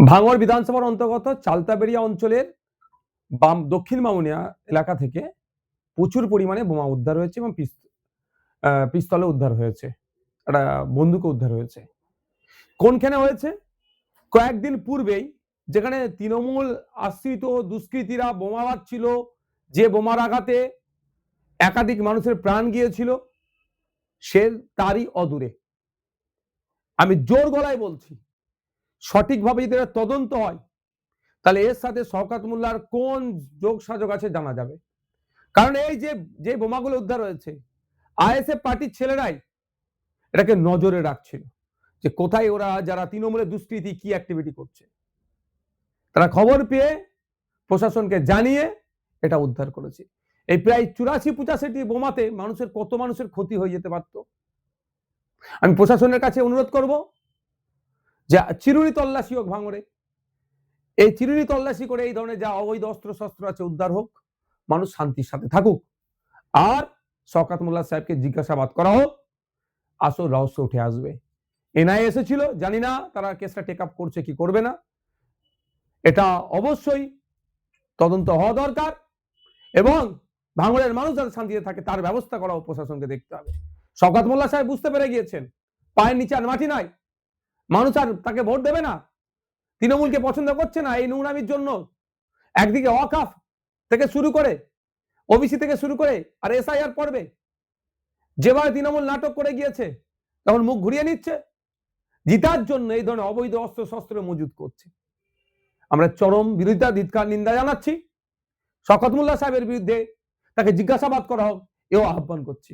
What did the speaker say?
ভাঙড় বিধানসভার অন্তর্গত চালতাবেড়িয়া অঞ্চলের দক্ষিণ মামুনিয়া এলাকা থেকে প্রচুর পরিমাণে বোমা উদ্ধার হয়েছে এবং পিস্তলও উদ্ধার হয়েছে, একটা বন্দুকও উদ্ধার হয়েছে। কোনখানে হয়েছে? কয়েকদিন পূর্বেই যেখানে তৃণমূল আশ্রিত দুষ্কৃতীরা বোমা বাঁধছিল, যে বোমার আঘাতে একাধিক মানুষের প্রাণ গিয়েছিল, সে তারই অদূরে। আমি জোর গলায় বলছি, সঠিকভাবে যদি এর তদন্ত হয় তাহলে এর সাথে শওকত মোল্লার কোন যোগ সাজক আছে জানা যাবে। কারণ এই যে বোমাগুলো উদ্ধার হয়েছে, আইএসএফ পার্টির ছেলেরাই এটাকে নজরে রাখছিল যে কোথায় ওরা যারা তৃণমূলের দুষ্কৃতী কি অ্যাক্টিভিটি করছে। তারা খবর পেয়ে প্রশাসনকে জানিয়ে এটা উদ্ধার করেছে। এই প্রায় 84-85টি বোমাতে কত মানুষের ক্ষতি হয়ে যেতে পারত। আমি প্রশাসনের কাছে অনুরোধ করব যে চিরুনি তল্লাশি হোক ভাঙড়ে, এই চিরুনি তল্লাশি করে এই ধরনের যা অবৈধ অস্ত্র শস্ত্র আছে উদ্ধার হোক, মানুষ শান্তির সাথে থাকুক, আর শওকত মোল্লা সাহেবকে জিজ্ঞাসাবাদ করা হোক, আসল রহস্য উঠে আসবে। এনআইএ এসেছিল, জানি না তারা কেসটা টেক আপ করছে কি করবে না, এটা অবশ্যই তদন্ত হওয়া দরকার এবং ভাঙড়ের মানুষ যাতে শান্তিতে থাকে তার ব্যবস্থা করা প্রশাসনকে দেখতে হবে। শওকত মোল্লা সাহেব বুঝতে পেরে গিয়েছেন পায়ের নিচে আর মাটি নাই, মানুষ আর তাকে ভোট দেবে না, তৃণমূলকে পছন্দ করছে না এই নোংরামির জন্য। একদিকে ওয়াকফ থেকে শুরু করে ওবিসি থেকে শুরু করে আর এসআইআর পড়বে, যেভাবে তৃণমূল নাটক করে গিয়েছে তখন মুখ ঘুরিয়ে নিচ্ছে, জিতার জন্য এই ধরনের অবৈধ অস্ত্র শস্ত্র মজুদ করছে। আমরা চরম বিরোধিতা ধিক্কার নিন্দা জানাচ্ছি। শওকত মোল্লা সাহেবের বিরুদ্ধে তাকে জিজ্ঞাসাবাদ করা হোক এও আহ্বান করছি।